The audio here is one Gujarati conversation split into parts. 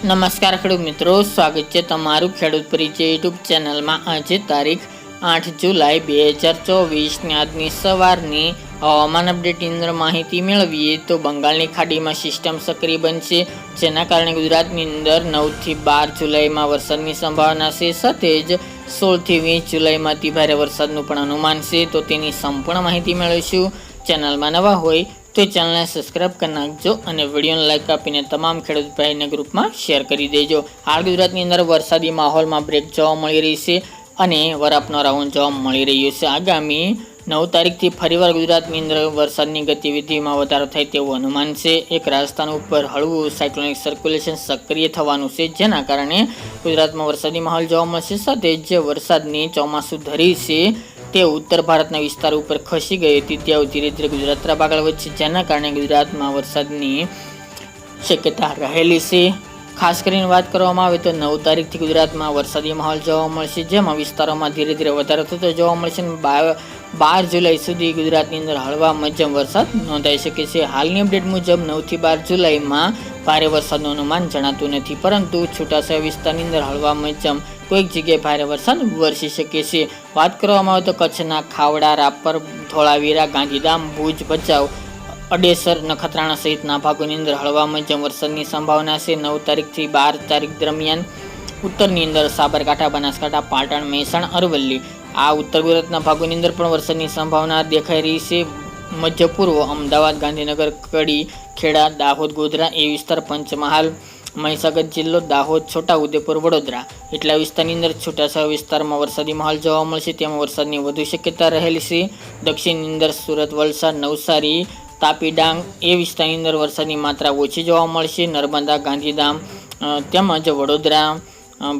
નમસ્કાર ખેડૂત મિત્રો, સ્વાગત છે તમારું ખેડૂત પરિચય યુટ્યુબ ચેનલમાં। આજે તારીખ 8 જુલાઈ 2024ની આજની સવારની હવામાન અપડેટની અંદર માહિતી મેળવીએ તો બંગાળની ખાડીમાં સિસ્ટમ સક્રિય બનશે, જેના કારણે ગુજરાતની અંદર 9 થી 12 જુલાઈમાં વરસાદની સંભાવના છે, સાથે જ 16 થી 20 જુલાઈમાં અતિ ભારે વરસાદનું પણ અનુમાન છે। તો તેની સંપૂર્ણ માહિતી મેળવીશું। ચેનલમાં નવા હોય તો ચેનલને સબસ્ક્રાઇબ કરી નાખજો અને વિડીયોને લાઈક આપીને તમામ ખેડૂત ભાઈને ગ્રુપમાં શેર કરી દેજો। હાલ ગુજરાતની અંદર વરસાદી માહોલમાં બ્રેક જોવા મળી રહી છે અને વરાપનો રાઉન્ડ જોવા મળી રહ્યો છે। આગામી 9 તારીખથી ફરીવાર ગુજરાતની અંદર વરસાદની ગતિવિધિમાં વધારો થાય તેવું અનુમાન છે। એક રાજસ્થાન ઉપર હળવું સાયક્લોનિક સર્ક્યુલેશન સક્રિય થવાનું છે, જેના કારણે ગુજરાતમાં વરસાદી માહોલ જોવા મળશે, સાથે જ જે વરસાદની ચોમાસું ધરી છે તે ઉત્તર ભારતના વિસ્તાર ઉપર ખસી ગઈ હતી, ત્યાં ધીરે ધીરે ગુજરાત તરફ આગળ વધશે, જેના કારણે ગુજરાતમાં વરસાદની શક્યતા રહેલી છે। ખાસ કરીને વાત કરવામાં આવે તો 9 તારીખથી ગુજરાતમાં વરસાદી માહોલ જોવા મળશે, જેમાં વિસ્તારોમાં ધીરે ધીરે વધારો થતો જોવા મળશે। 12 જુલાઈ સુધી ગુજરાતની અંદર હળવા મધ્યમ વરસાદ નોંધાઈ શકે છે। હાલની અપડેટ મુજબ 9 થી 12 જુલાઈમાં ભારે વરસાદનું અનુમાન જણાતું નથી, પરંતુ છૂટાછવાયા વિસ્તારની અંદર હળવા મધ્યમ કોઈક જગ્યાએ ભારે વરસાદ વરસી શકે છે। વાત કરવામાં આવે તો કચ્છના ખાવડા, રાપર, ધોળાવીરા, ગાંધીધામ, ભુજ, ભચાઉ, અડેસર, નખત્રાણા સહિતના ભાગોની અંદર હળવા મધ્યમ વરસાદની સંભાવના છે। 9 તારીખથી 12 તારીખ દરમિયાન ઉત્તરની અંદર સાબરકાંઠા, બનાસકાંઠા, પાટણ, મહેસાણા, અરવલ્લી આ ઉત્તર ગુજરાતના ભાગોની અંદર પણ વરસાદની સંભાવના દેખાઈ રહી છે। મધ્ય પૂર્વ અમદાવાદ, ગાંધીનગર, કડી, ખેડા, દાહોદ, ગોધરા એ વિસ્તાર, પંચમહાલ, મહીસાગર જિલ્લો, દાહોદ, છોટાઉદેપુર, વડોદરા એટલા વિસ્તારની અંદર છૂટાછવાયા વિસ્તારમાં વરસાદી માહોલ જોવા મળશે, તેમાં વરસાદની વધુ શક્યતા રહેલી છે। દક્ષિણની અંદર સુરત, વલસાડ, નવસારી, તાપી, ડાંગ એ વિસ્તારની અંદર વરસાદની માત્રા ઓછી જોવા મળશે। નર્મદા, ગાંધીધામ તેમજ વડોદરા,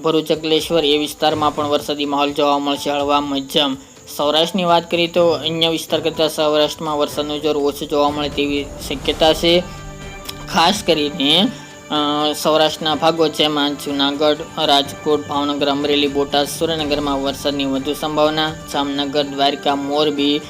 ભરૂચ, અંકલેશ્વર એ વિસ્તારમાં પણ વરસાદી માહોલ જોવા મળશે, હળવા મધ્યમ। સૌરાષ્ટ્રની વાત કરીએ તો અન્ય વિસ્તાર કરતાં સૌરાષ્ટ્રમાં વરસાદનું જોર ઓછું જોવા મળે તેવી શક્યતા છે। ખાસ કરીને સૌરાષ્ટ્રના ભાગો જેમાં જૂનાગઢ, રાજકોટ, ભાવનગર, અમરેલી, બોટાદ, સુરેન્દ્રનગરમાં વરસાદની વધુ સંભાવના। જામનગર, દ્વારકા, મોરબી,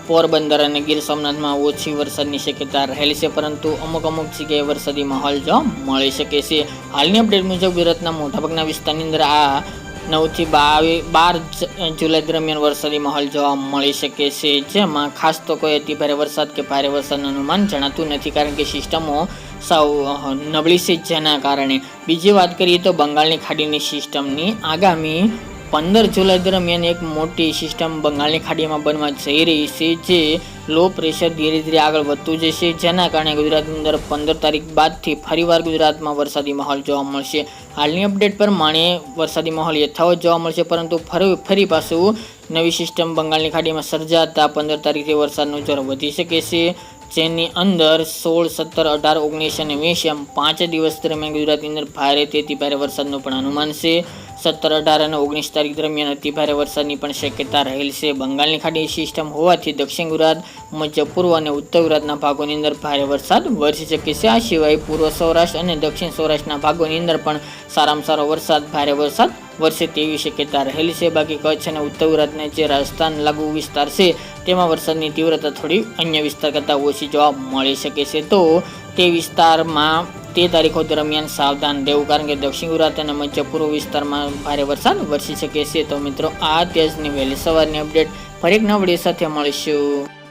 પોરબંદર અને ગીર સોમનાથમાં ઓછી વરસાદની શક્યતા રહેલી છે, પરંતુ અમુક જગ્યાએ વરસાદી માહોલ જોવા મળી શકે છે। હાલની અપડેટ મુજબ ગુજરાતના મોટાભાગના વિસ્તારની અંદર આ 9 થી 12 જુલાઈ દરમિયાન વરસાદી માહોલ જોવા મળી શકે છે, જેમાં ખાસ તો કોઈ અતિ ભારે વરસાદ કે ભારે વરસાદનું અનુમાન જણાતું નથી, કારણ કે સિસ્ટમો સાવ નબળી છે, જેના કારણે। બીજી વાત કરીએ તો બંગાળની ખાડીની સિસ્ટમની આગામી 15 જુલાઈ દરમિયાન એક મોટી સિસ્ટમ બંગાળની ખાડીમાં બનવા જઈ રહી છે, જે લો પ્રેશર ધીરે ધીરે આગળ વધતું જશે, જેના કારણે ગુજરાતની અંદર 15 તારીખ બાદથી ફરીવાર ગુજરાતમાં વરસાદી માહોલ જોવા મળશે। હાલની અપડેટ પ્રમાણે વરસાદી માહોલ યથાવત જોવા મળશે, પરંતુ ફરી પાછું નવી સિસ્ટમ બંગાળની ખાડીમાં સર્જાતા 15 તારીખથી વરસાદનું જોર વધી શકે છે, જેની અંદર 16, 17, 18, 19 અને 20 એમ 5 દિવસ દરમિયાન ગુજરાતની અંદર ભારેથી અતિ ભારે વરસાદનું પણ અનુમાન છે। 17, 18 અને 19 તારીખ દરમિયાન અતિ ભારે વરસાદની પણ શક્યતા રહેલી છે। બંગાળની ખાડી સિસ્ટમ હોવાથી દક્ષિણ ગુજરાત, મધ્ય પૂર્વ અને ઉત્તર ગુજરાતના ભાગોની અંદર ભારે વરસાદ વરસી શકે છે। આ સિવાય પૂર્વ સૌરાષ્ટ્ર અને દક્ષિણ સૌરાષ્ટ્રના ભાગોની અંદર પણ સારામાં સારો વરસાદ, ભારે વરસાદ વરસે તેવી શક્યતા રહેલી છે। બાકી કચ્છ અને ઉત્તર ગુજરાતના જે રાજસ્થાન લાગુ વિસ્તાર છે તેમાં વરસાદની તીવ્રતા થોડી અન્ય વિસ્તાર કરતાં ઓછી જોવા મળી શકે છે, તો તે વિસ્તારમાં તે તારીખો દરમિયાન સાવધાન રહેવું, કારણ કે દક્ષિણ ગુજરાત અને મધ્ય પૂર્વ વિસ્તારમાં ભારે વરસાદ વરસી શકે છે। તો મિત્રો, આ અત્યારની વહેલી સવારની અપડેટ, ફરી એક નવા વિડીયો સાથે મળીશું।